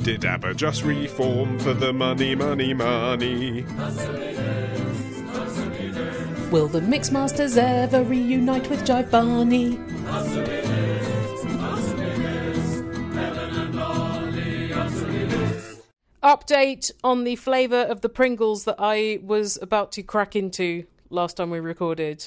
Did ABBA just reform for the money, money, money? Will the Mixmasters ever reunite with Jive Barney? Update on the flavour of the Pringles that I was about to crack into last time we recorded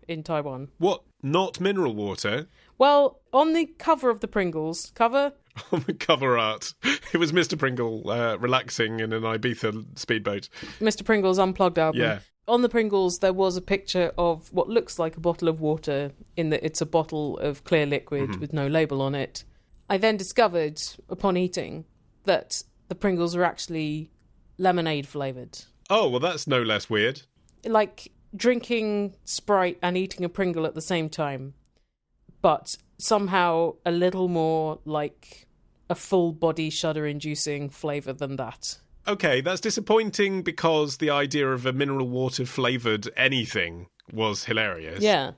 in Taiwan. What? Not mineral water? Well, on the cover of the Pringles, cover? On the cover art, it was Mr. Pringle relaxing in an Ibiza speedboat. Mr. Pringle's Unplugged album. Yeah. On the Pringles, there was a picture of what looks like a bottle of water, in that it's a bottle of clear liquid with no label on it. I then discovered, upon eating, that the Pringles are actually lemonade flavoured. Oh, well, that's no less weird. Like drinking Sprite and eating a Pringle at the same time, but somehow a little more like a full body shudder-inducing flavour than that. Okay, that's disappointing because the idea of a mineral water flavoured anything was hilarious. Yeah.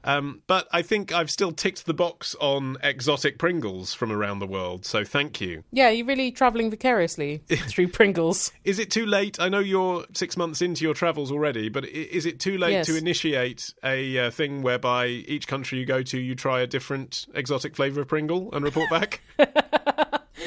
But I think I've still ticked the box on exotic Pringles from around the world, so thank you. Yeah, you're really travelling vicariously through Pringles. Is it too late? I know you're 6 months into your travels already, but is it too late to initiate a thing whereby each country you go to, you try a different exotic flavour of Pringle and report back?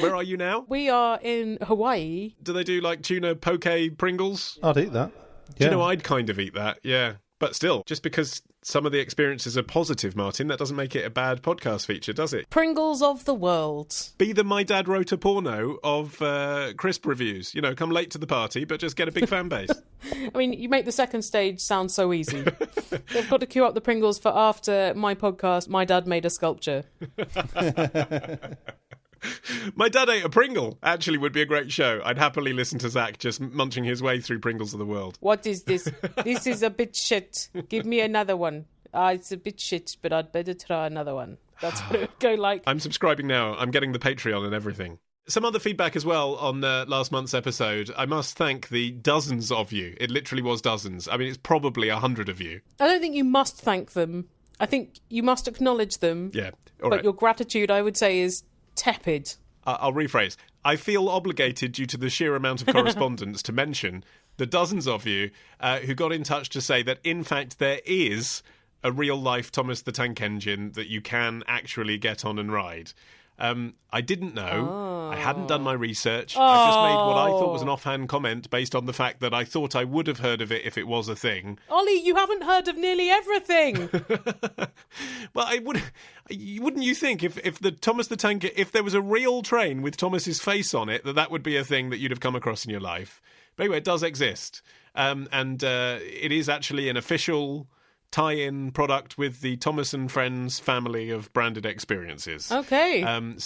Where are you now? We are in Hawaii. Do they do like tuna poke Pringles? I'd eat that. Do you know, I'd kind of eat that, yeah. But still, just because some of the experiences are positive, Martin, that doesn't make it a bad podcast feature, does it? Pringles of the world. Be the My Dad Wrote a Porno of crisp reviews. You know, come late to the party, but just get a big fan base. I mean, you make the second stage sound so easy. They've got to queue up the Pringles for after my podcast, My Dad Made a Sculpture. My Dad Ate a Pringle actually would be a great show. I'd happily listen to Zach just munching his way through Pringles of the world. What is this? This is a bit shit. Give me another one. It's a bit shit, but I'd better try another one. That's what it would go like. I'm subscribing now. I'm getting the Patreon and everything. Some other feedback as well on last month's episode. I must thank the dozens of you. It literally was dozens. I mean, it's probably 100 of you. I don't think you must thank them. I think you must acknowledge them. Yeah. All right. Your gratitude, I would say, is tepid. I'll rephrase. I feel obligated due to the sheer amount of correspondence to mention the dozens of you who got in touch to say that, in fact, there is a real-life Thomas the Tank Engine that you can actually get on and ride. I didn't know. Oh. I hadn't done my research. I just made what I thought was an offhand comment based on the fact that I thought I would have heard of it if it was a thing. Ollie, you haven't heard of nearly everything. Well, wouldn't you think if the Thomas the Tank, if there was a real train with Thomas's face on it, that would be a thing that you'd have come across in your life? But anyway, it does exist. And it is actually an official tie-in product with the Thomas and Friends family of branded experiences. Okay. I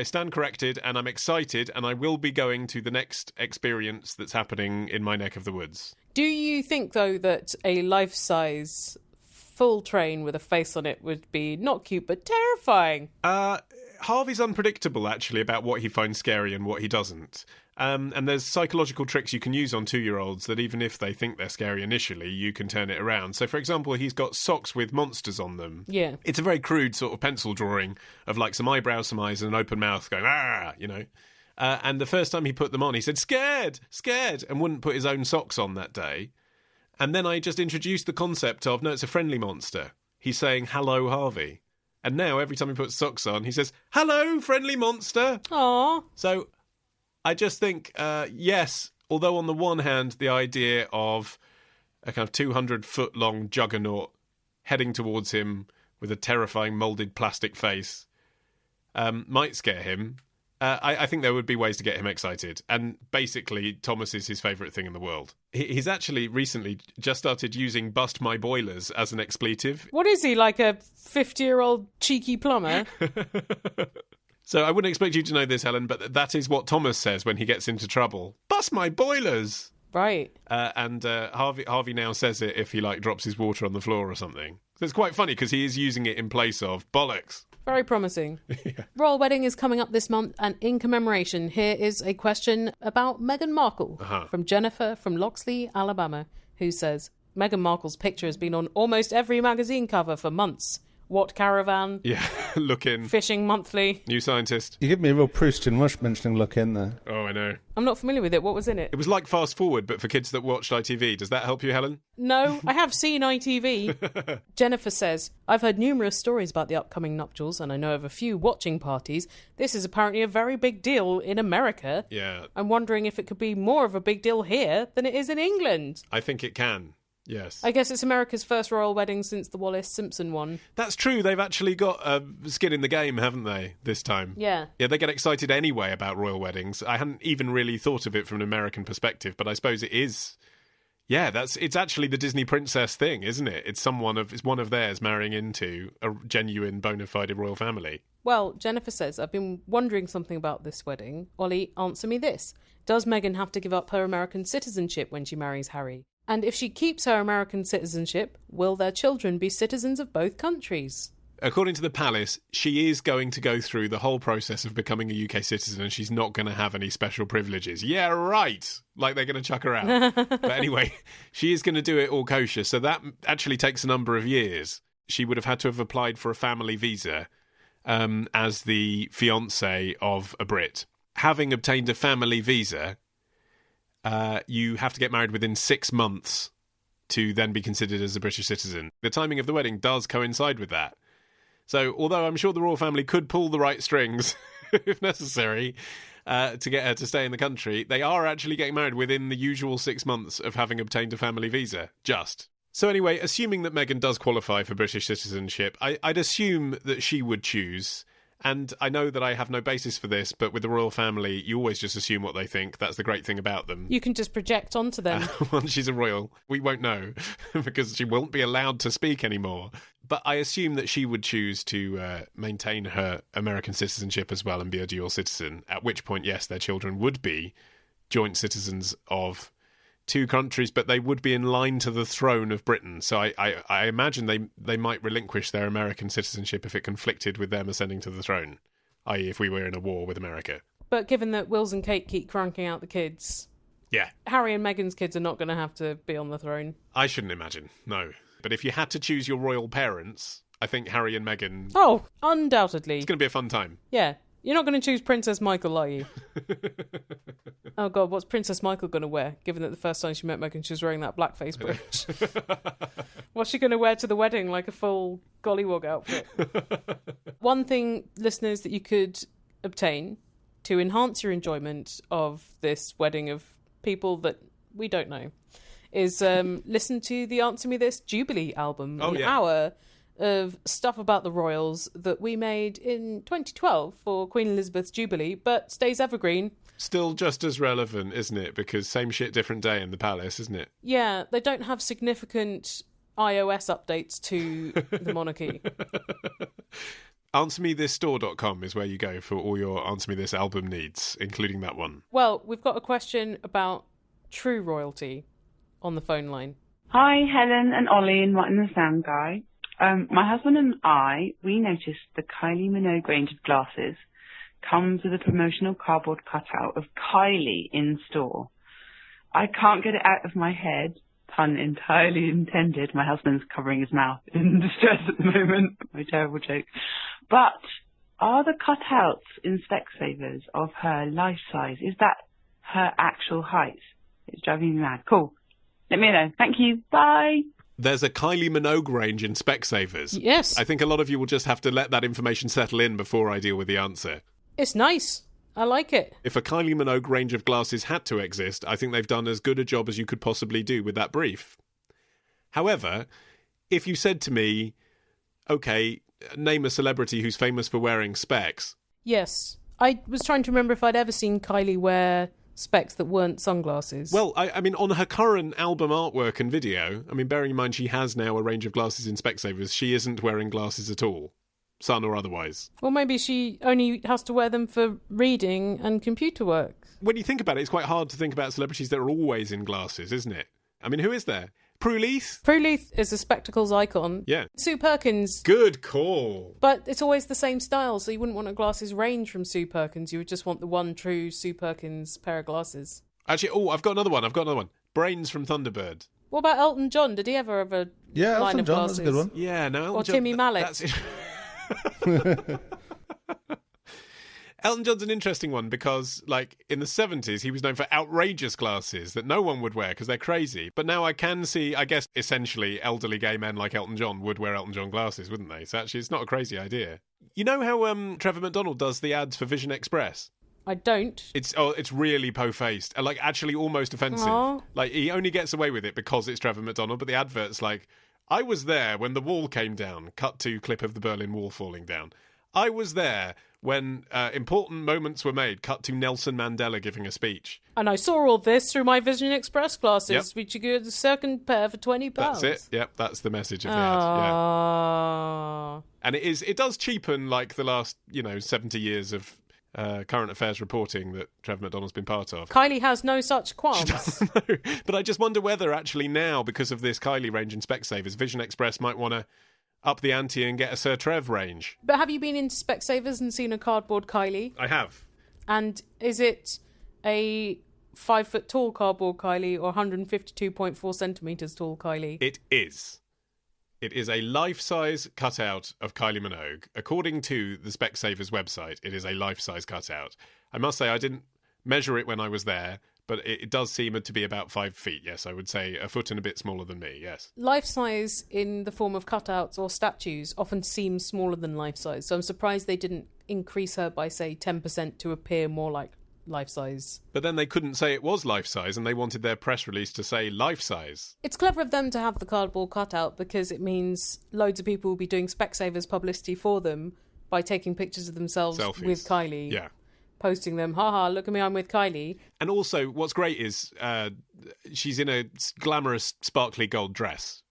stand corrected and I'm excited, and I will be going to the next experience that's happening in my neck of the woods. Do you think, though, that a life-size full train with a face on it would be not cute but terrifying? Harvey's unpredictable, actually, about what he finds scary and what he doesn't. And there's psychological tricks you can use on 2-year-olds that even if they think they're scary initially, you can turn it around. So, for example, he's got socks with monsters on them. Yeah. It's a very crude sort of pencil drawing of like some eyebrows, some eyes, and an open mouth going, ah, you know. And the first time he put them on, he said, scared, and wouldn't put his own socks on that day. And then I just introduced the concept of, no, it's a friendly monster. He's saying, hello, Harvey. And now every time he puts socks on, he says, hello, friendly monster. Aww. So I just think, yes, although on the one hand, the idea of a kind of 200-foot-long juggernaut heading towards him with a terrifying moulded plastic face might scare him, I think there would be ways to get him excited. And basically, Thomas is his favourite thing in the world. He's actually recently just started using bust my boilers as an expletive. What is he, like a 50-year-old cheeky plumber? So I wouldn't expect you to know this, Helen, but that is what Thomas says when he gets into trouble. Bust my boilers! Right. And Harvey now says it if he drops his water on the floor or something. So it's quite funny because he is using it in place of bollocks. Very promising. Yeah. Royal Wedding is coming up this month, and in commemoration, here is a question about Meghan Markle from Jennifer from Loxley, Alabama, who says, Meghan Markle's picture has been on almost every magazine cover for months. What Caravan? Yeah, Look In. Fishing Monthly. New Scientist. You give me a real Proustian rush mentioning Look In there. Oh, I know. I'm not familiar with it. What was in it? It was like Fast Forward, but for kids that watched ITV. Does that help you, Helen? No, I have seen ITV. Jennifer says, I've heard numerous stories about the upcoming nuptials, and I know of a few watching parties. This is apparently a very big deal in America. Yeah. I'm wondering if it could be more of a big deal here than it is in England. I think it can. Yes. I guess it's America's first royal wedding since the Wallace-Simpson one. That's true. They've actually got skin in the game, haven't they, this time? Yeah. Yeah, they get excited anyway about royal weddings. I hadn't even really thought of it from an American perspective, but I suppose it is. Yeah, it's actually the Disney princess thing, isn't it? It's one of theirs marrying into a genuine bona fide royal family. Well, Jennifer says, I've been wondering something about this wedding. Ollie, answer me this. Does Meghan have to give up her American citizenship when she marries Harry? And if she keeps her American citizenship, will their children be citizens of both countries? According to the palace, she is going to go through the whole process of becoming a UK citizen and she's not going to have any special privileges. Yeah, right. Like they're going to chuck her out. But anyway, she is going to do it all kosher. So that actually takes a number of years. She would have had to have applied for a family visa as the fiancé of a Brit. Having obtained a family visa, you have to get married within 6 months to then be considered as a British citizen. The timing of the wedding does coincide with that. So, although I'm sure the royal family could pull the right strings, if necessary, to get her to stay in the country, they are actually getting married within the usual 6 months of having obtained a family visa. Just. So anyway, assuming that Meghan does qualify for British citizenship, I'd assume that she would choose. And I know that I have no basis for this, but with the royal family, you always just assume what they think. That's the great thing about them. You can just project onto them. Once she's a royal, we won't know because she won't be allowed to speak anymore. But I assume that she would choose to maintain her American citizenship as well and be a dual citizen, at which point, yes, their children would be joint citizens of 2 countries, but they would be in line to the throne of Britain. So I imagine they might relinquish their American citizenship if it conflicted with them ascending to the throne, i.e. if we were in a war with America. But given that Wills and Kate keep cranking out the kids, yeah, Harry and Meghan's kids are not going to have to be on the throne. I shouldn't imagine, no. But if you had to choose your royal parents, I think Harry and Meghan... Oh, undoubtedly. It's going to be a fun time. Yeah. You're not going to choose Princess Michael, are you? Oh, God, what's Princess Michael going to wear, given that the first time she met Meghan, she was wearing that blackface brooch? What's she going to wear to the wedding, like a full gollywog outfit? One thing, listeners, that you could obtain to enhance your enjoyment of this wedding of people that we don't know is listen to the Answer Me This Jubilee album. Oh, an hour of stuff about the royals that we made in 2012 for Queen Elizabeth's Jubilee, but stays evergreen. Still just as relevant, isn't it? Because same shit, different day in the palace, isn't it? Yeah, they don't have significant iOS updates to the monarchy. AnswerMeThisStore.com is where you go for all your Answer Me This album needs, including that one. Well, we've got a question about true royalty on the phone line. Hi, Helen and Ollie and Martin the Sound Guy. My husband and we noticed the Kylie Minogue range of glasses comes with a promotional cardboard cutout of Kylie in store. I can't get it out of my head, pun entirely intended. My husband's covering his mouth in distress at the moment. My terrible joke. But are the cutouts in Specsavers of her life size? Is that her actual height? It's driving me mad. Cool. Let me know. Thank you. Bye. There's a Kylie Minogue range in Specsavers. Yes. I think a lot of you will just have to let that information settle in before I deal with the answer. It's nice. I like it. If a Kylie Minogue range of glasses had to exist, I think they've done as good a job as you could possibly do with that brief. However, if you said to me, OK, name a celebrity who's famous for wearing specs. Yes. I was trying to remember if I'd ever seen Kylie wear specs that weren't sunglasses. Well, I mean, on her current album artwork and video, I mean, bearing in mind she has now a range of glasses in Specsavers, she isn't wearing glasses at all, sun or otherwise. Well, maybe she only has to wear them for reading and computer work. When you think about it, it's quite hard to think about celebrities that are always in glasses, isn't it? I mean, who is there? Prue Leith? Prue Leith is a spectacles icon. Yeah. Sue Perkins. Good call. But it's always the same style, so you wouldn't want a glasses range from Sue Perkins. You would just want the one true Sue Perkins pair of glasses. Actually, I've got another one. Brains from Thunderbird. What about Elton John? Did he ever have a Yeah, line Elton of John, glasses. that's a good one. Yeah, no, Elton Or John, Timmy Mallet. Elton John's an interesting one because, like, in the 70s, he was known for outrageous glasses that no one would wear because they're crazy. But now I can see, I guess, essentially, elderly gay men like Elton John would wear Elton John glasses, wouldn't they? So actually, it's not a crazy idea. You know how Trevor McDonald does the ads for Vision Express? I don't. It's really po-faced, like actually almost offensive. Aww. Like he only gets away with it because it's Trevor McDonald, but the advert's like, I was there when the wall came down, cut to clip of the Berlin Wall falling down. I was there when important moments were made, cut to Nelson Mandela giving a speech. And I saw all this through my Vision Express glasses, Yep. which you get a second pair for £20. That's it. Yep, that's the message of the ad. Yeah. Ah. And it does cheapen like the last 70 years of current affairs reporting that Trevor McDonald's been part of. Kylie has no such qualms. No, but I just wonder whether actually now, because of this Kylie range in Specsavers, Vision Express might want to up the ante and get a Sir Trev range. But have you been into Specsavers and seen a cardboard Kylie? I have. And is it a 5 foot tall cardboard Kylie or 152.4 centimetres tall Kylie? It is. It is a life-size cutout of Kylie Minogue. According to the Specsavers website, it is a life-size cutout. I must say I didn't measure it when I was there, but it does seem to be about 5 feet, yes. I would say a foot and a bit smaller than me, yes. Life size in the form of cutouts or statues often seems smaller than life size, so I'm surprised they didn't increase her by, say, 10% to appear more like life size. But then they couldn't say it was life size, and they wanted their press release to say life size. It's clever of them to have the cardboard cutout because it means loads of people will be doing Specsavers publicity for them by taking pictures of themselves Selfies. with Kylie. Yeah. Posting them, haha, look at me, I'm with Kylie. And also, what's great is she's in a glamorous, sparkly gold dress.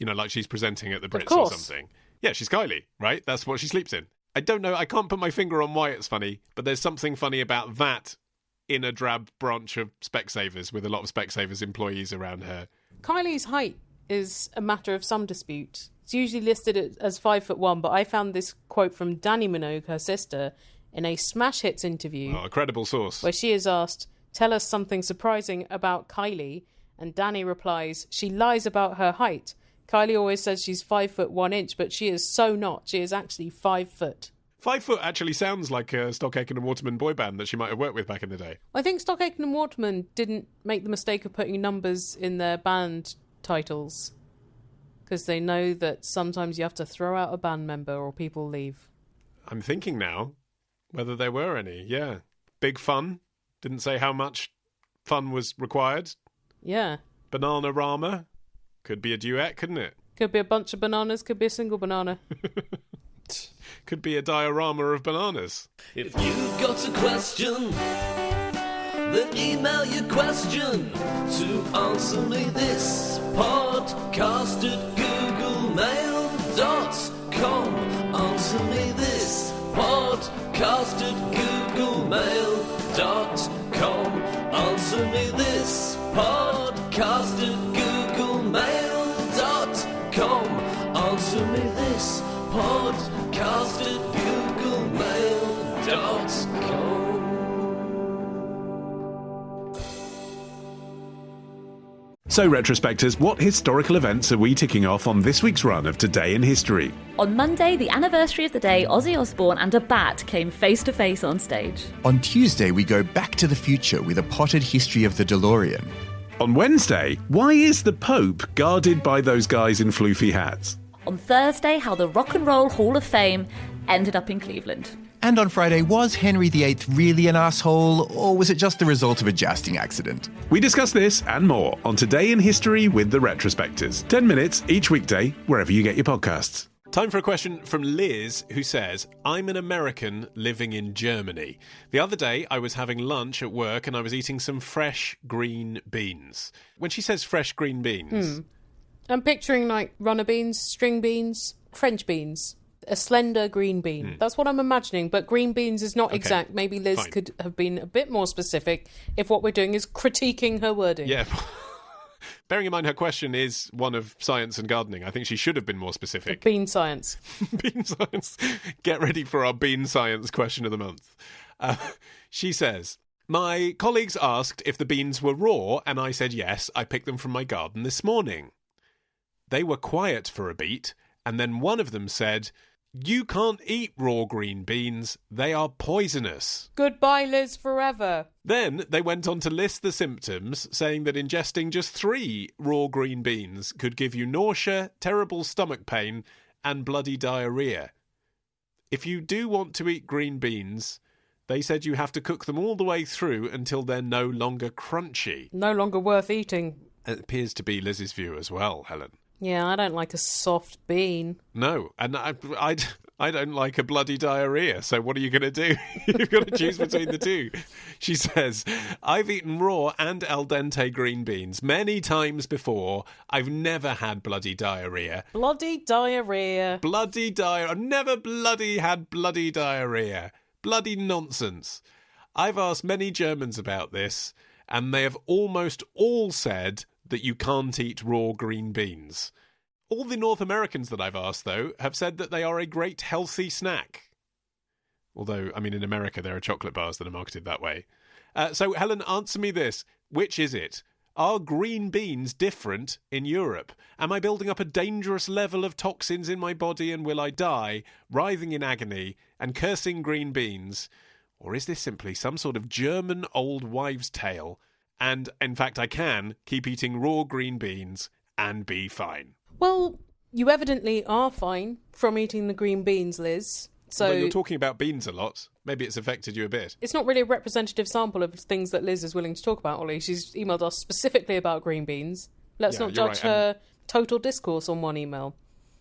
Like she's presenting at the Brits or something. Yeah, she's Kylie, right? That's what she sleeps in. I don't know, I can't put my finger on why it's funny, but there's something funny about that in a drab branch of Specsavers with a lot of Specsavers employees around her. Kylie's height is a matter of some dispute. It's usually listed as 5'1", but I found this quote from Dannii Minogue, her sister, in a Smash Hits interview. Oh, a credible source. Where she is asked, tell us something surprising about Kylie, and Dannii replies, she lies about her height. Kylie always says she's 5'1", but she is so not. She is actually 5 foot. 5 foot actually sounds like a Stock Aitken and Waterman boy band that she might have worked with back in the day. I think Stock Aitken and Waterman didn't make the mistake of putting numbers in their band titles because they know that sometimes you have to throw out a band member or people leave. I'm thinking now whether there were any. Yeah. Big Fun. Didn't say how much fun was required. Yeah. Bananarama. Could be a duet, couldn't it? Could be a bunch of bananas, could be a single banana. Could be a diorama of bananas. If you've got a question, then email your question to answer me this podcast at googlemail.com. Answer me this podcast at googlemail.com. Answer me this podcast at googlemail.com. Answer me this podcast at googlemail.com. So, retrospectors, what historical events are we ticking off on this week's run of Today in History? On Monday, the anniversary of the day Ozzy Osbourne and a bat came face to face on stage. On Tuesday, we go back to the future with a potted history of the DeLorean. On Wednesday, why is the Pope guarded by those guys in floofy hats? On Thursday, how the Rock and Roll Hall of Fame ended up in Cleveland. And on Friday, was Henry VIII really an asshole, or was it just the result of a jousting accident? We discuss this and more on Today in History with the Retrospectors. 10 minutes each weekday, wherever you get your podcasts. Time for a question from Liz, who says, I'm an American living in Germany. The other day, I was having lunch at work and I was eating some fresh green beans. When she says fresh green beans... I'm picturing like runner beans, string beans, French beans. A slender green bean. That's what I'm imagining, but green beans is not exact. Maybe Liz could have been a bit more specific if what we're doing is critiquing her wording. Yeah. Bearing in mind her question is one of science and gardening, I think she should have been more specific. Bean science. Bean science. Get ready for our bean science question of the month. She says, my colleagues asked if the beans were raw, and I said yes, I picked them from my garden this morning. They were quiet for a beat, and then one of them said, "You can't eat raw green beans. They are poisonous." Goodbye, Liz, forever. Then they went on to list the symptoms, saying that ingesting just 3 raw green beans could give you nausea, terrible stomach pain, and bloody diarrhea. If you do want to eat green beans, they said you have to cook them all the way through until they're no longer crunchy. No longer worth eating. It appears to be Liz's view as well, Helen. Yeah, I don't like a soft bean. No, and I don't like a bloody diarrhea, so what are you going to do? You've got to choose between the two. She says, "I've eaten raw and al dente green beans many times before. I've never had bloody diarrhea." Bloody diarrhea. Bloody diarrhea. I've never bloody had bloody diarrhea. Bloody nonsense. I've asked many Germans about this, and they have almost all said that you can't eat raw green beans. All the North Americans that I've asked, though, have said that they are a great healthy snack. Although, I mean, in America, there are chocolate bars that are marketed that way. So, Helen, answer me this. Which is it? Are green beans different in Europe? Am I building up a dangerous level of toxins in my body and will I die, writhing in agony and cursing green beans? Or is this simply some sort of German old wives' tale? And, in fact, I can keep eating raw green beans and be fine. Well, you evidently are fine from eating the green beans, Liz. So Well, you're talking about beans a lot. Maybe it's affected you a bit. it's not really a representative sample of things that Liz is willing to talk about, Ollie. She's emailed us specifically about green beans. Let's Yeah, not you're judge right, her total discourse on one email.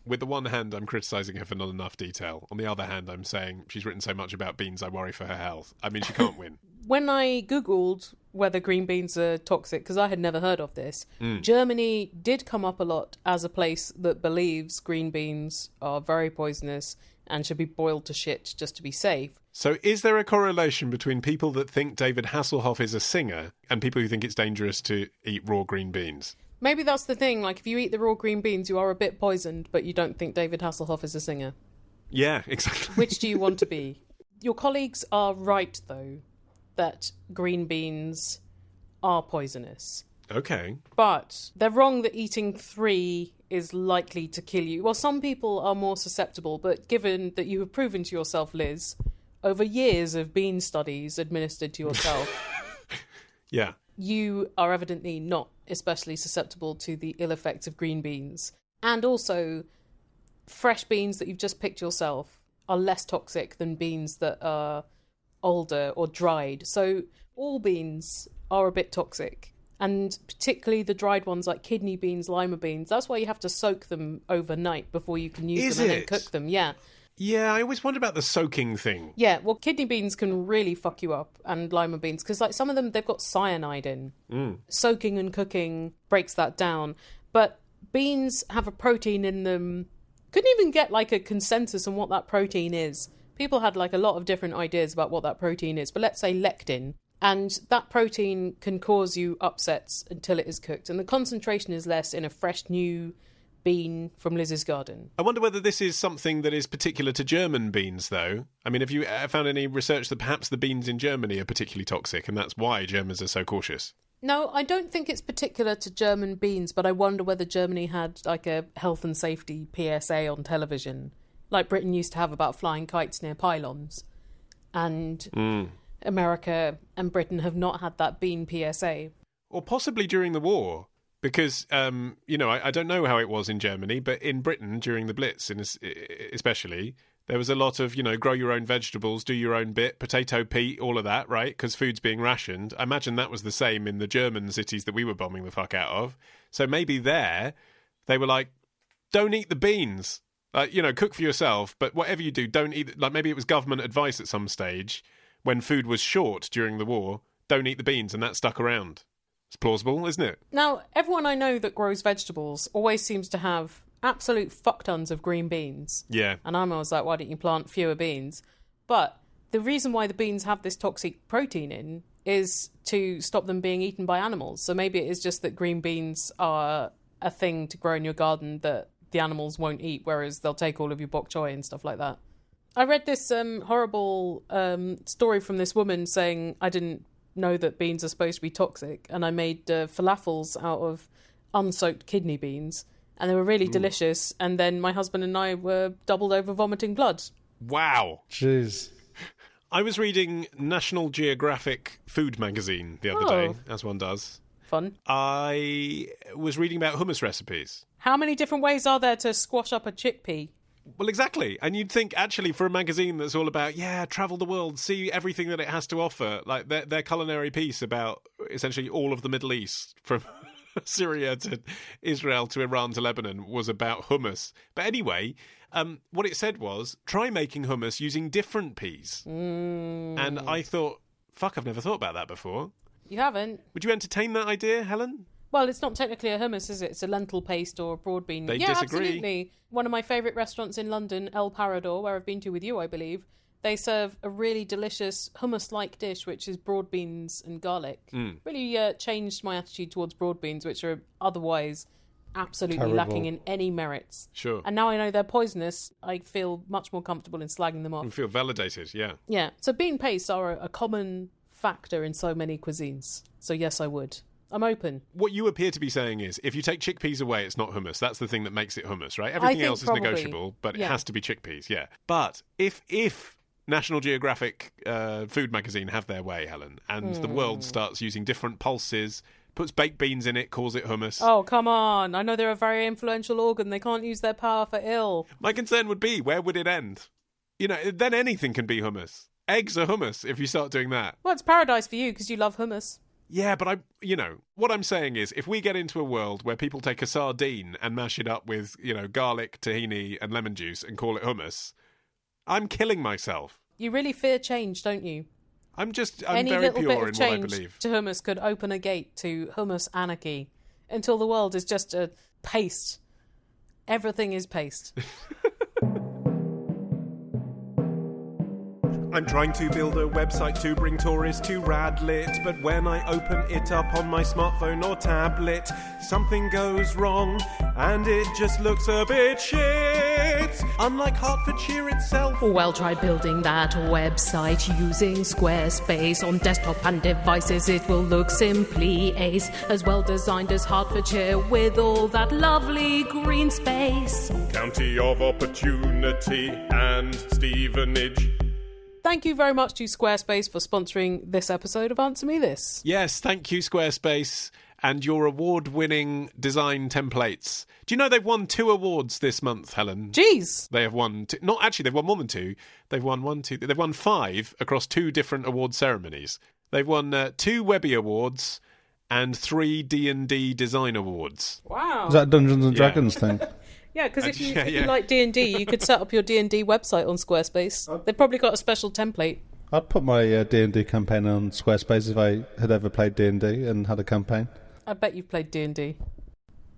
With the one hand, I'm criticising her for not enough detail. On the other hand, I'm saying she's written so much about beans, I worry for her health. I mean, she can't win. When I Googled whether green beans are toxic, because I had never heard of this, Germany did come up a lot as a place that believes green beans are very poisonous and should be boiled to shit just to be safe. So is there a correlation between people that think David Hasselhoff is a singer and people who think it's dangerous to eat raw green beans? Maybe that's the thing, like if you eat the raw green beans, you are a bit poisoned, but you don't think David Hasselhoff is a singer. Yeah, exactly. Which do you want to be? Your colleagues are right, though, that green beans are poisonous. Okay. But they're wrong that eating 3 is likely to kill you. Well, some people are more susceptible, but given that you have proven to yourself, Liz, over years of bean studies administered to yourself, Yeah. you are evidently not especially susceptible to the ill effects of green beans. And also, fresh beans that you've just picked yourself are less toxic than beans that are older or dried. So all beans are a bit toxic. And particularly the dried ones like kidney beans, lima beans. That's why you have to soak them overnight before you can use Is them and then it? cook them. Yeah. Yeah, I always wonder about the soaking thing. Yeah, well, kidney beans can really fuck you up, and lima beans, because like some of them, they've got cyanide in. Soaking and cooking breaks that down. But beans have a protein in them. Couldn't even get like a consensus on what that protein is. People had like a lot of different ideas about what that protein is, but let's say lectin. And that protein can cause you upsets until it is cooked. And the concentration is less in a fresh new bean from Liz's garden. I wonder whether this is something that is particular to German beans, though. I mean, have you found any research that perhaps the beans in Germany are particularly toxic, and that's why Germans are so cautious? No, I don't think it's particular to German beans, but I wonder whether Germany had like a health and safety PSA on television, like Britain used to have about flying kites near pylons. And America and Britain have not had that bean PSA. Or possibly during the war. Because, I don't know how it was in Germany, but in Britain during the Blitz, especially, there was a lot of, grow your own vegetables, do your own bit, potato, peat, all of that, right? Because food's being rationed. I imagine that was the same in the German cities that we were bombing the fuck out of. So maybe there, they were like, don't eat the beans. Cook for yourself, but whatever you do, don't eat. Like maybe it was government advice at some stage when food was short during the war, don't eat the beans, and that stuck around. It's plausible, isn't it? Now, everyone I know that grows vegetables always seems to have absolute fuck tons of green beans. Yeah. And I'm always like, why don't you plant fewer beans? But the reason why the beans have this toxic protein in is to stop them being eaten by animals. So maybe it is just that green beans are a thing to grow in your garden that the animals won't eat, whereas they'll take all of your bok choy and stuff like that. I read this horrible story from this woman saying, I didn't know that beans are supposed to be toxic, and I made falafels out of unsoaked kidney beans, and they were really delicious. And then my husband and I were doubled over vomiting blood. Wow. Jeez. I was reading National Geographic food magazine the other day, as one does. Fun. I was reading about hummus recipes. How many different ways are there to squash up a chickpea? Well, exactly. And you'd think, actually, for a magazine that's all about, travel the world, see everything that it has to offer, like their culinary piece about essentially all of the Middle East, from Syria to Israel to Iran to Lebanon, was about hummus. But anyway, what it said was, try making hummus using different peas. And I thought, fuck, I've never thought about that before. You haven't? Would you entertain that idea, Helen? Well, it's not technically a hummus, is it? It's a lentil paste or a broad bean. They disagree. Absolutely. One of my favourite restaurants in London, El Parador, where I've been to with you, I believe, they serve a really delicious hummus-like dish, which is broad beans and garlic. Really changed my attitude towards broad beans, which are otherwise absolutely lacking in any merits. Sure. And now I know they're poisonous, I feel much more comfortable in slagging them off. You feel validated, yeah. Yeah. So bean pastes are a common factor in so many cuisines. So yes, I would. I'm open. What you appear to be saying is, if you take chickpeas away, it's not hummus. That's the thing that makes it hummus, right? Everything else is negotiable, but it has to be chickpeas, yeah. But if National Geographic food magazine have their way, Helen, and the world starts using different pulses, puts baked beans in it, calls it hummus. Oh, come on. I know they're a very influential organ. They can't use their power for ill. My concern would be, where would it end? You know, then anything can be hummus. Eggs are hummus if you start doing that. Well, it's paradise for you because you love hummus. Yeah, but what I'm saying is, if we get into a world where people take a sardine and mash it up with, garlic, tahini and lemon juice and call it hummus, I'm killing myself. You really fear change, don't you? I'm Any very little pure bit of in what I change believe. to hummus could open a gate to hummus anarchy until the world is just a paste. Everything is paste. I'm trying to build a website to bring tourists to Radlit, but when I open it up on my smartphone or tablet, something goes wrong and it just looks a bit shit. Unlike Hertfordshire itself. Well, try building that website using Squarespace on desktop and devices. It will look simply ace, as well designed as Hertfordshire with all that lovely green space. County of Opportunity and Stevenage. Thank you very much to Squarespace for sponsoring this episode of Answer Me This. Yes, thank you, Squarespace, and your award-winning design templates. Do you know they've won 2 awards this month, Helen? Jeez. They have won... they've won more than 2. They've won 5 across 2 different award ceremonies. They've won 2 Webby Awards and 3 D&D Design Awards. Wow. Is that Dungeons and Dragons thing? Yeah, because if you like D&D, you could set up your D&D website on Squarespace. They've probably got a special template. I'd put my D&D campaign on Squarespace if I had ever played D&D and had a campaign. I bet you've played D&D.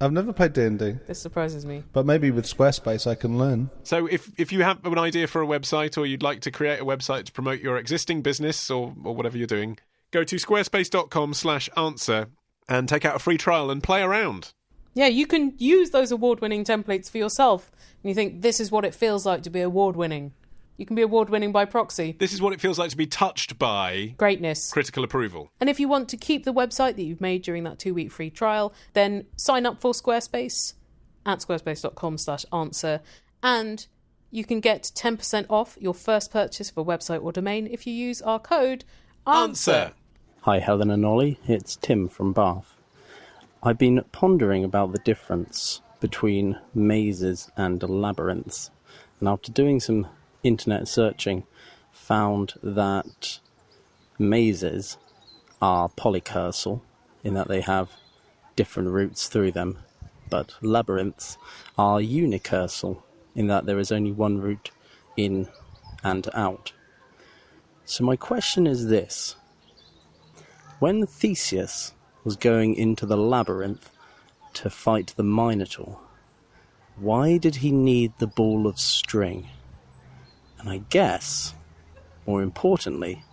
I've never played D&D. This surprises me. But maybe with Squarespace I can learn. So if you have an idea for a website, or you'd like to create a website to promote your existing business or whatever you're doing, go to squarespace.com/answer and take out a free trial and play around. Yeah, you can use those award-winning templates for yourself. And you think, this is what it feels like to be award-winning. You can be award-winning by proxy. This is what it feels like to be touched by... greatness. Critical approval. And if you want to keep the website that you've made during that 2-week free trial, then sign up for Squarespace at squarespace.com/answer. And you can get 10% off your first purchase of a website or domain if you use our code ANSWER. Hi, Helen and Ollie. It's Tim from Bath. I've been pondering about the difference between mazes and labyrinths, and after doing some internet searching, found that mazes are polycursal in that they have different routes through them, but labyrinths are unicursal in that there is only one route in and out. So my question is this: when Theseus was going into the labyrinth to fight the Minotaur, why did he need the ball of string? And I guess, more importantly,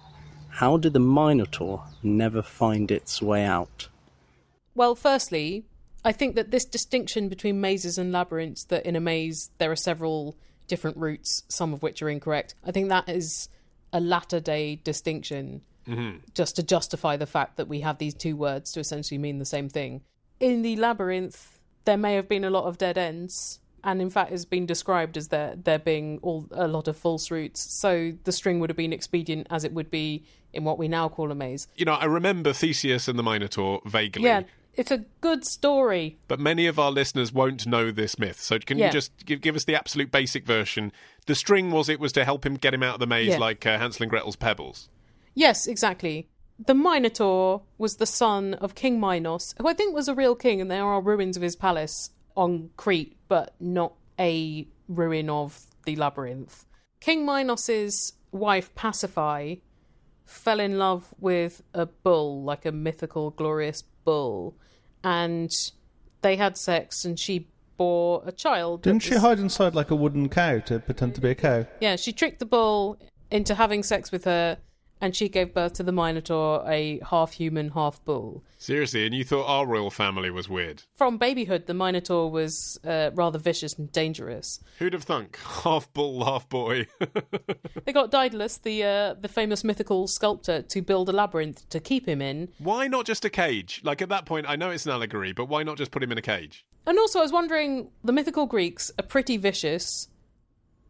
how did the Minotaur never find its way out? Well, firstly, I think that this distinction between mazes and labyrinths, that in a maze there are several different routes, some of which are incorrect, I think that is a latter-day distinction. Just to justify the fact that we have these 2 words to essentially mean the same thing. In the labyrinth, there may have been a lot of dead ends, and in fact it's been described as there being a lot of false routes, so the string would have been expedient as it would be in what we now call a maze. You know, I remember Theseus and the Minotaur vaguely. Yeah, it's a good story. But many of our listeners won't know this myth, so can you just give us the absolute basic version? The string was to help him get him out of the maze, like Hansel and Gretel's pebbles. Yes, exactly. The Minotaur was the son of King Minos, who I think was a real king, and there are ruins of his palace on Crete, but not a ruin of the labyrinth. King Minos's wife, Pasiphae, fell in love with a bull, like a mythical, glorious bull, and they had sex, and she bore a child. Didn't she hide inside like a wooden cow to pretend to be a cow? Yeah, she tricked the bull into having sex with her, and she gave birth to the Minotaur, a half-human, half-bull. Seriously, and you thought our royal family was weird? From babyhood, the Minotaur was rather vicious and dangerous. Who'd have thunk? Half bull, half boy. They got Daedalus, the famous mythical sculptor, to build a labyrinth to keep him in. Why not just a cage? Like, at that point, I know it's an allegory, but why not just put him in a cage? And also, I was wondering, the mythical Greeks are pretty vicious.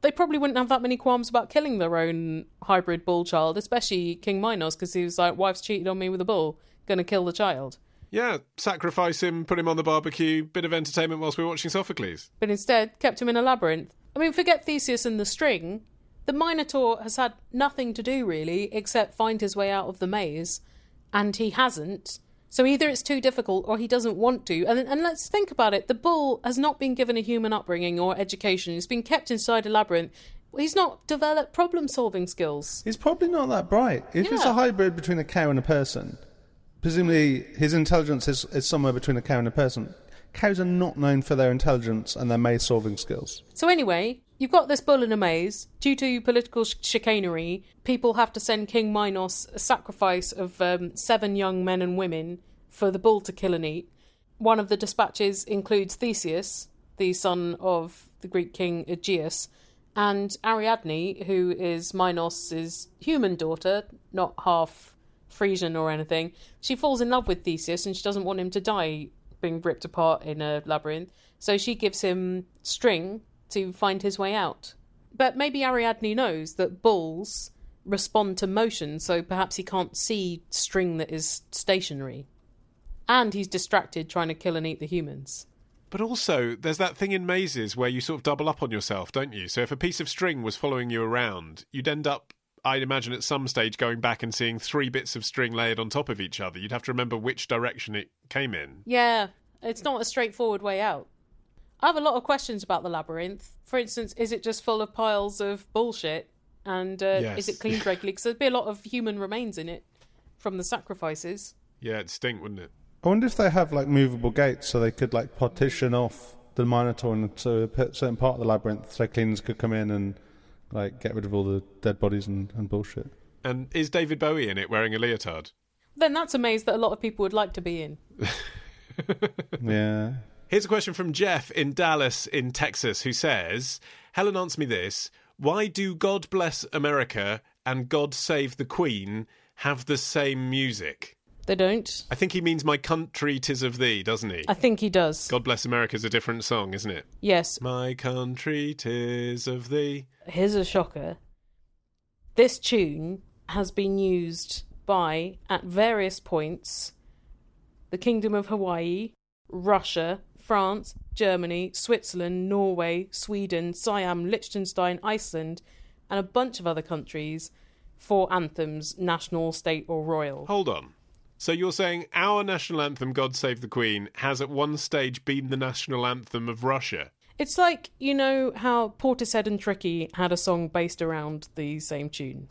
They probably wouldn't have that many qualms about killing their own hybrid bull child, especially King Minos, because he was like, wife's cheated on me with a bull, gonna kill the child. Yeah, sacrifice him, put him on the barbecue, bit of entertainment whilst we're watching Sophocles. But instead, kept him in a labyrinth. I mean, forget Theseus and the string. The Minotaur has had nothing to do, really, except find his way out of the maze, and he hasn't. So either it's too difficult or he doesn't want to. And let's think about it. The bull has not been given a human upbringing or education. He's been kept inside a labyrinth. He's not developed problem-solving skills. He's probably not that bright. If it's a hybrid between a cow and a person, presumably his intelligence is somewhere between a cow and a person. Cows are not known for their intelligence and their maze-solving skills. So anyway, you've got this bull in a maze. Due to political chicanery, people have to send King Minos a sacrifice of 7 young men and women for the bull to kill and eat. One of the dispatches includes Theseus, the son of the Greek king Aegeus, and Ariadne, who is Minos' human daughter, not half Frisian or anything. She falls in love with Theseus and she doesn't want him to die being ripped apart in a labyrinth. So she gives him string to find his way out. But maybe Ariadne knows that bulls respond to motion, so perhaps he can't see string that is stationary. And he's distracted trying to kill and eat the humans. But also, there's that thing in mazes where you sort of double up on yourself, don't you? So if a piece of string was following you around, you'd end up, I'd imagine, at some stage going back and seeing 3 bits of string layered on top of each other. You'd have to remember which direction it came in. Yeah, it's not a straightforward way out. I have a lot of questions about the labyrinth. For instance, is it just full of piles of bullshit? And is it cleaned regularly? Because there'd be a lot of human remains in it from the sacrifices. Yeah, it'd stink, wouldn't it? I wonder if they have like movable gates so they could like partition off the Minotaur into a certain part of the labyrinth so cleaners could come in and like get rid of all the dead bodies and bullshit. And is David Bowie in it wearing a leotard? Then that's a maze that a lot of people would like to be in. Yeah. Here's a question from Jeff in Dallas in Texas who says, Helen, answer me this. Why do God Bless America and God Save the Queen have the same music? They don't. I think he means My Country 'Tis of Thee, doesn't he? I think he does. God Bless America is a different song, isn't it? Yes. My country 'tis of thee. Here's a shocker. This tune has been used by, at various points, the Kingdom of Hawaii, Russia, France, Germany, Switzerland, Norway, Sweden, Siam, Liechtenstein, Iceland, and a bunch of other countries for anthems, national, state, or royal. Hold on. So you're saying our national anthem, God Save the Queen, has at one stage been the national anthem of Russia? It's like, you know how Portishead and Tricky had a song based around the same tune,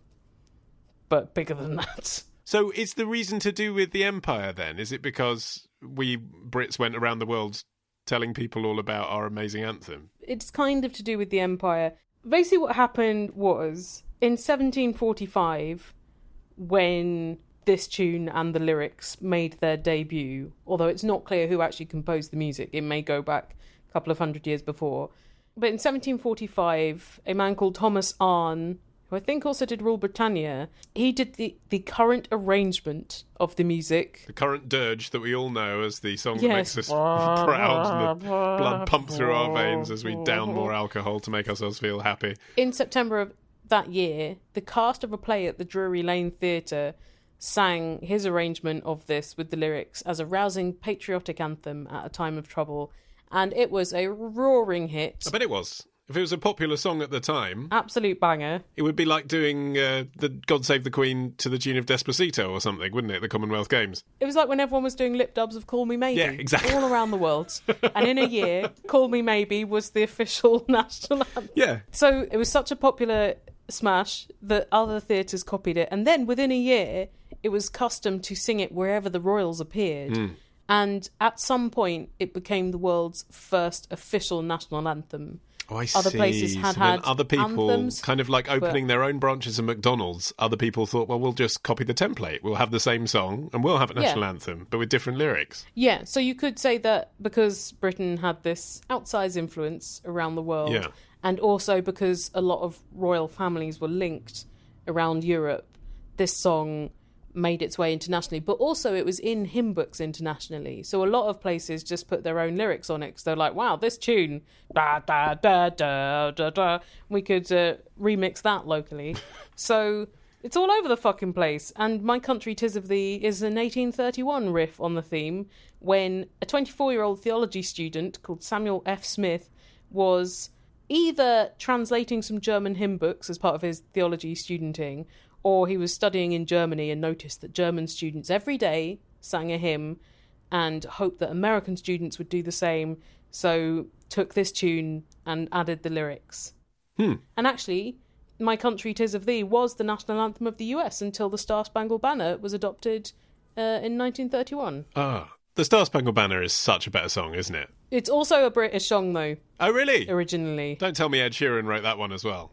but bigger than that. So is the reason to do with the Empire then? Is it because we Brits went around the world telling people all about our amazing anthem? It's kind of to do with the Empire. Basically what happened was, in 1745, when this tune and the lyrics made their debut, although it's not clear who actually composed the music, it may go back a couple of hundred years before. But in 1745, a man called Thomas Arne, who I think also did Rule Britannia, he did the current arrangement of the music. The current dirge that we all know as the song that makes us proud and the blood pump through our veins as we down more alcohol to make ourselves feel happy. In September of that year, the cast of a play at the Drury Lane Theatre sang his arrangement of this with the lyrics as a rousing patriotic anthem at a time of trouble, and it was a roaring hit. I bet it was. If it was a popular song at the time... Absolute banger. It would be like doing the God Save the Queen to the tune of Despacito or something, wouldn't it, the Commonwealth Games? It was like when everyone was doing lip dubs of Call Me Maybe. Yeah, exactly. All around the world. And in a year, Call Me Maybe was the official national anthem. Yeah. So it was such a popular smash that other theatres copied it. And then within a year, it was custom to sing it wherever the royals appeared. And at some point, it became the world's first official national anthem. Oh, I other see. places had so then had other people, anthems, kind of like opening their own branches of McDonald's, other people thought, well, we'll just copy the template. We'll have the same song and we'll have a national anthem, but with different lyrics. Yeah, so you could say that because Britain had this outsized influence around the world, and also because a lot of royal families were linked around Europe, this song made its way internationally, but also it was in hymn books internationally. So a lot of places just put their own lyrics on it because they're like, wow, this tune, da da da da da da, we could remix that locally. So it's all over the fucking place. And My Country 'Tis of Thee is an 1831 riff on the theme when a 24-year-old theology student called Samuel F. Smith was either translating some German hymn books as part of his theology studenting, or he was studying in Germany and noticed that German students every day sang a hymn and hoped that American students would do the same, so took this tune and added the lyrics. And actually, My Country 'Tis of Thee was the national anthem of the US until the Star Spangled Banner was adopted in 1931. The Star Spangled Banner is such a better song, isn't it? It's also a British song, though. Oh, really? Originally. Don't tell me Ed Sheeran wrote that one as well.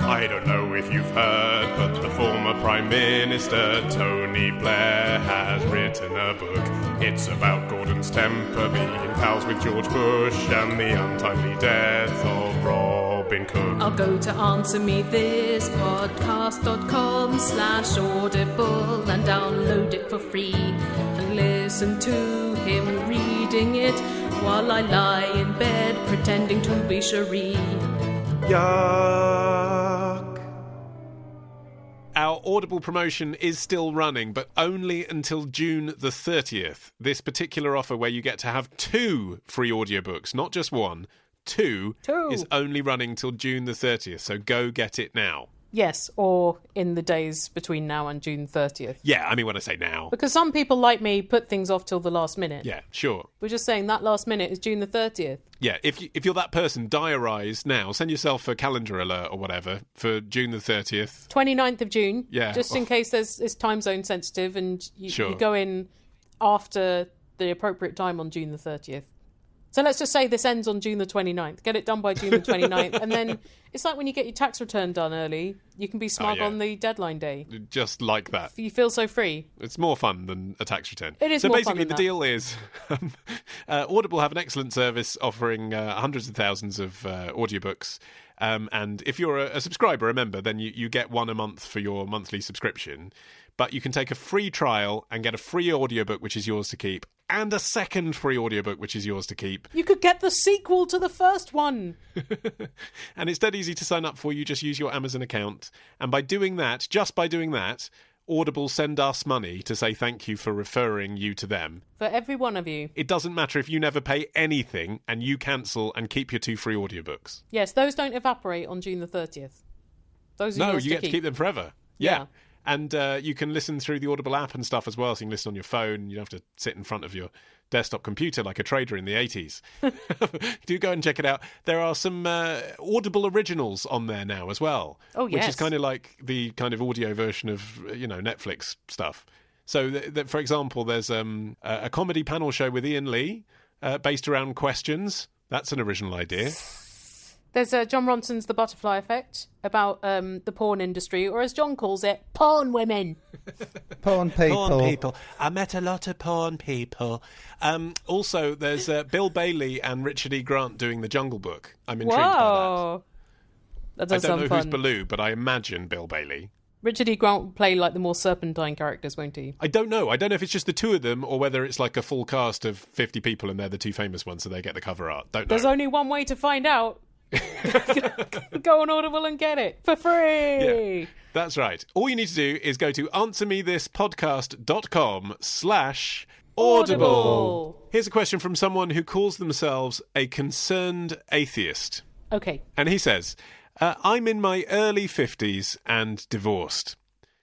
I don't know if you've heard, but the former Prime Minister, Tony Blair, has written a book. It's about Gordon's temper, being pals with George Bush, and the untimely death of Robin Cook. I'll go to answermethispodcast.com/audible and download it for free and listen to him reading it while I lie in bed pretending to be Cherie. Yuck. Our Audible promotion is still running, but only until June the 30th. This particular offer where you get to have 2 free audiobooks, not just one, 2, is only running till June the 30th, so go get it now. Yes, or in the days between now and June 30th. Yeah, I mean, when I say now. Because some people like me put things off till the last minute. Yeah, sure. We're just saying that last minute is June the 30th. Yeah, if you're that person, diarise now. Send yourself a calendar alert or whatever for June the 30th. 29th of June. Yeah. Just in case it's time zone sensitive and Sure. you go in after the appropriate time on June the 30th. So let's just say this ends on June the 29th. Get it done by June the 29th. And then it's like when you get your tax return done early, you can be smug on the deadline day. Just like that. You feel so free. It's more fun than a tax return. It is so more fun basically, than the that. deal is Audible have an excellent service offering hundreds of thousands of audiobooks. And if you're a subscriber, remember, then you get one a month for your monthly subscription. But you can take a free trial and get a free audiobook, which is yours to keep, and a second free audiobook, which is yours to keep. You could get the sequel to the first one. And it's dead easy to sign up for. You just use your Amazon account. And by doing that, just by doing that, Audible send us money to say thank you for referring you to them. For every one of you. It doesn't matter if you never pay anything and you cancel and keep your 2 free audiobooks. Yes, those don't evaporate on June the 30th. Those are yours you get to keep them forever. Yeah. And you can listen through the Audible app and stuff as well, so you can listen on your phone. You don't have to sit in front of your desktop computer like a trader in the 80s. Do go and check it out. There are some Audible originals on there now as well. Oh, yes. Which is kind of like the kind of audio version of, Netflix stuff. So, for example, there's a comedy panel show with Ian Lee based around questions. That's an original idea. There's John Ronson's The Butterfly Effect about the porn industry, or as John calls it, porn women. Porn people. Porn people. I met a lot of porn people. Also, there's Bill Bailey and Richard E. Grant doing The Jungle Book. I'm intrigued by Whoa. That that. does I don't sound know fun. who's Baloo, but I imagine Bill Bailey. Richard E. Grant will play like the more serpentine characters, won't he? I don't know. I don't know if it's just the two of them or whether it's like a full cast of 50 people and they're the two famous ones, so they get the cover art. Don't know. There's only one way to find out. Go on Audible and get it for free. Yeah, that's right. All you need to do is go to answermethispodcast.com/audible. Here's a question from someone who calls themselves a concerned atheist. Okay. And he says, I'm in my early 50s and divorced.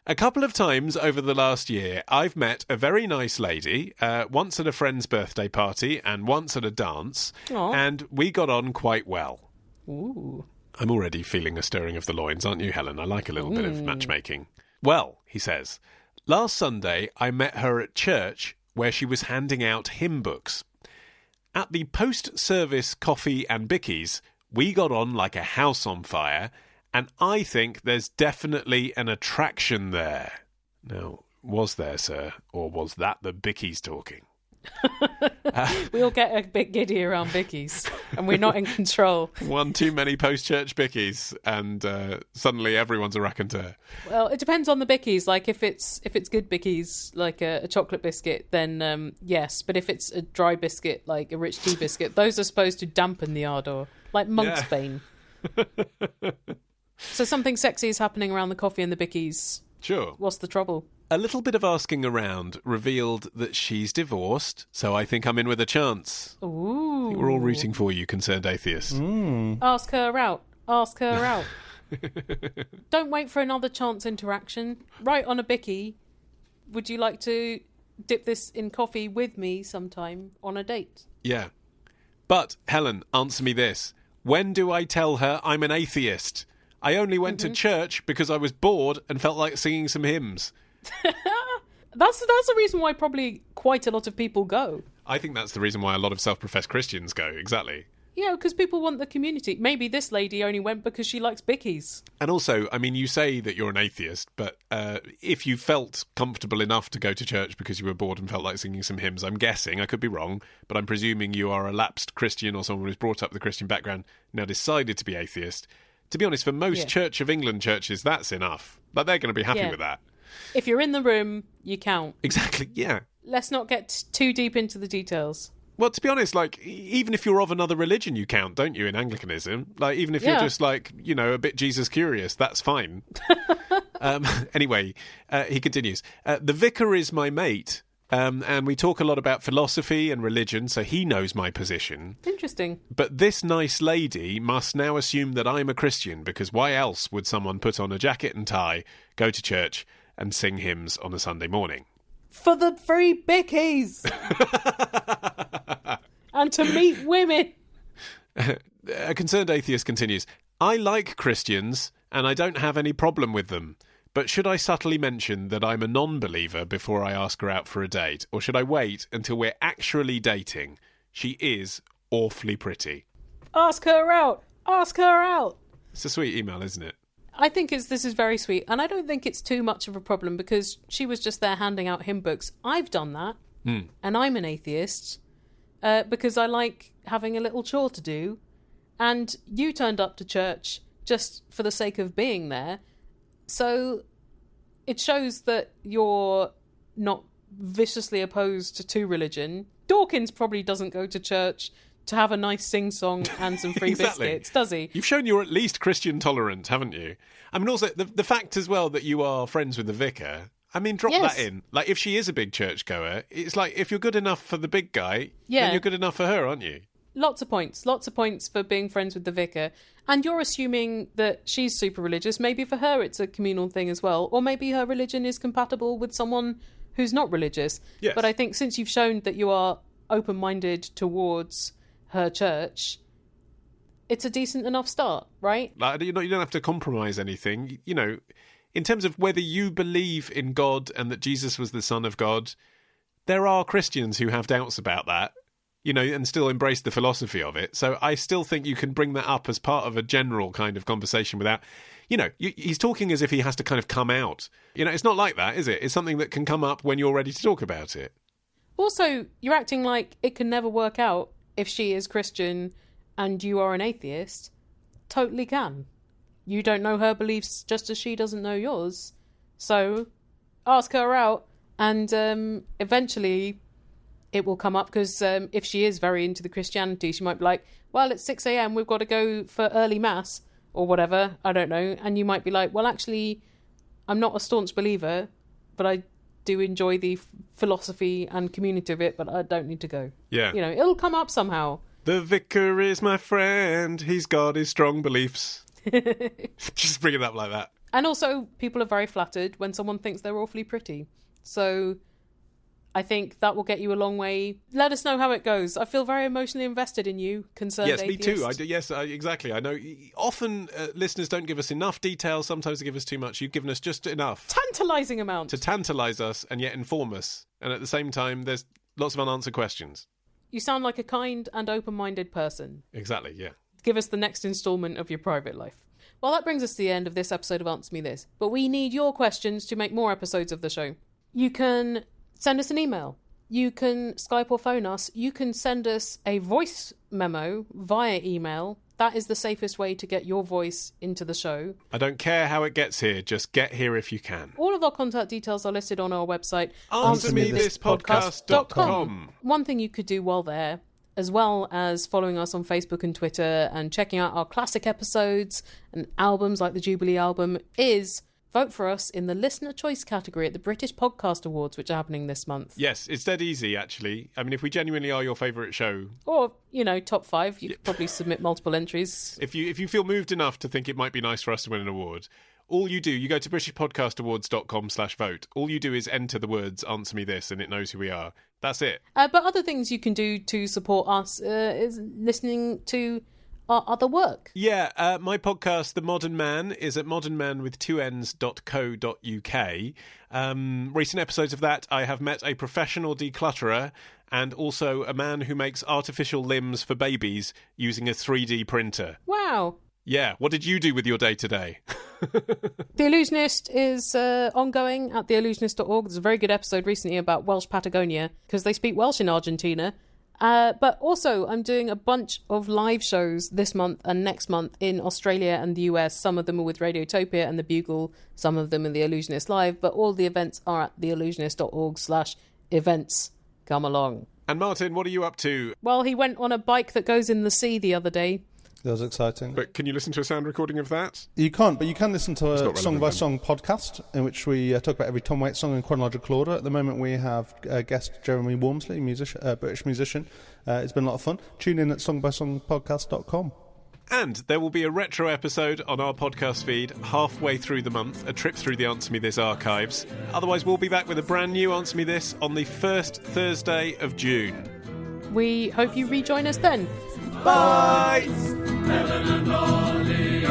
A couple of times over the last year, I've met a very nice lady, once at a friend's birthday party and once at a dance, Aww. and we got on quite well. Ooh. I'm already feeling a stirring of the loins, aren't you, Helen? I like a little bit of matchmaking. Well, he says, last Sunday I met her at church where she was handing out hymn books. At the post-service coffee and bickies, we got on like a house on fire, and I think there's definitely an attraction there. Now, was there, sir, or was that the bickies talking? We all get a bit giddy around bickies, and we're not in control. One too many post-church bickies, and suddenly everyone's a raconteur. Well, it depends on the bickies. Like if it's good bickies, like a chocolate biscuit, then yes. But if it's a dry biscuit, like a rich tea biscuit, those are supposed to dampen the ardour, like monk's bane. So something sexy is happening around the coffee and the bickies. Sure. What's the trouble? A little bit of asking around revealed that she's divorced, so I think I'm in with a chance. Ooh. I think we're all rooting for you, concerned atheist. Ask her out. Ask her out. Don't wait for another chance interaction. Write on a bicky. Would you like to dip this in coffee with me sometime on a date? Yeah. But, Helen, answer me this. When do I tell her I'm an atheist? I only went to church because I was bored and felt like singing some hymns. That's the reason why probably quite a lot of people go. I think that's the reason why a lot of self-professed Christians go, exactly. Yeah, because people want the community. Maybe this lady only went because she likes bickies. And also, I mean, you say that you're an atheist, but if you felt comfortable enough to go to church because you were bored and felt like singing some hymns, I'm guessing, I could be wrong, but I'm presuming you are a lapsed Christian or someone who's brought up with a Christian background, now decided to be atheist. To be honest, for most Church of England churches, that's enough. Like, they're going to be happy with that. If you're in the room, you count. Exactly, yeah. Let's not get too deep into the details. Well, to be honest, like, even if you're of another religion, you count, don't you, in Anglicanism? Like, even if you're just, like, you know, a bit Jesus curious, that's fine. Anyway, he continues. The vicar is my mate, and we talk a lot about philosophy and religion, so he knows my position. Interesting. But this nice lady must now assume that I'm a Christian, because why else would someone put on a jacket and tie, go to church, and sing hymns on a Sunday morning? For the free bickies! And to meet women! A concerned atheist continues, I like Christians, and I don't have any problem with them. But should I subtly mention that I'm a non-believer before I ask her out for a date? Or should I wait until we're actually dating? She is awfully pretty. Ask her out! Ask her out! It's a sweet email, isn't it? I think this is very sweet, and I don't think it's too much of a problem because she was just there handing out hymn books. I've done that, and I'm an atheist because I like having a little chore to do, and you turned up to church just for the sake of being there, so it shows that you're not viciously opposed to religion. Dawkins probably doesn't go to church to have a nice sing-song and some free biscuits, does he? You've shown you're at least Christian tolerant, haven't you? I mean, also, the fact as well that you are friends with the vicar, I mean, drop that in. Like, if she is a big churchgoer, it's like, if you're good enough for the big guy, then you're good enough for her, aren't you? Lots of points for being friends with the vicar. And you're assuming that she's super religious. Maybe for her it's a communal thing as well. Or maybe her religion is compatible with someone who's not religious. Yes. But I think since you've shown that you are open-minded towards her church, it's a decent enough start, right? Like, you don't have to compromise anything. You know, in terms of whether you believe in God and that Jesus was the Son of God, there are Christians who have doubts about that. and still embrace the philosophy of it. So I still think you can bring that up as part of a general kind of conversation without, he's talking as if he has to kind of come out. It's not like that, is it? It's something that can come up when you're ready to talk about it. Also, you're acting like it can never work out if she is Christian and you are an atheist. Totally can. You don't know her beliefs just as she doesn't know yours. So ask her out, and eventually it will come up, because if she is very into the Christianity, she might be like, well, it's 6 a.m, we've got to go for early mass or whatever, I don't know. And you might be like, well, actually, I'm not a staunch believer, but I do enjoy the philosophy and community of it, but I don't need to go. Yeah. It'll come up somehow. The vicar is my friend. He's got his strong beliefs. Just bring it up like that. And also, people are very flattered when someone thinks they're awfully pretty. So I think that will get you a long way. Let us know how it goes. I feel very emotionally invested in you, concerned atheist. Yes, me too. Yes, exactly. I know often listeners don't give us enough detail. Sometimes they give us too much. You've given us just enough. Tantalising amount. To tantalise us and yet inform us. And at the same time, there's lots of unanswered questions. You sound like a kind and open-minded person. Exactly, yeah. Give us the next instalment of your private life. Well, that brings us to the end of this episode of Answer Me This. But we need your questions to make more episodes of the show. You can send us an email. You can Skype or phone us. You can send us a voice memo via email. That is the safest way to get your voice into the show. I don't care how it gets here. Just get here if you can. All of our contact details are listed on our website, AnswerMeThisPodcast.com. One thing you could do while there, as well as following us on Facebook and Twitter and checking out our classic episodes and albums like the Jubilee album, is vote for us in the Listener Choice category at the British Podcast Awards, which are happening this month. Yes, it's dead easy, actually. I mean, if we genuinely are your favourite show... Or, top 5, you could probably submit multiple entries. If you feel moved enough to think it might be nice for us to win an award, all you do, you go to BritishPodcastAwards.com/vote. All you do is enter the words, answer me this, and it knows who we are. That's it. But other things you can do to support us is listening to our other work. Yeah, my podcast, The Modern Man, is at modernmanwith2ns.co.uk. Recent episodes of that, I have met a professional declutterer and also a man who makes artificial limbs for babies using a 3D printer. Wow. Yeah, what did you do with your day today? The Illusionist is ongoing at theillusionist.org. There's a very good episode recently about Welsh Patagonia, because they speak Welsh in Argentina. But also, I'm doing a bunch of live shows this month and next month in Australia and the US. Some of them are with Radiotopia and The Bugle. Some of them are The Illusionist Live. But all the events are at theillusionist.org/events. Come along. And Martin, what are you up to? Well, he went on a bike that goes in the sea the other day. That was exciting. But can you listen to a sound recording of that? You can't, but you can listen to a song-by-song podcast in which we talk about every Tom Waits song in chronological order. At the moment, we have guest Jeremy Wormsley, British musician. It's been a lot of fun. Tune in at songbysongpodcast.com. And there will be a retro episode on our podcast feed halfway through the month, a trip through the Answer Me This archives. Otherwise, we'll be back with a brand new Answer Me This on the first Thursday of June. We hope you rejoin us then. Bye! Helen and Ollie,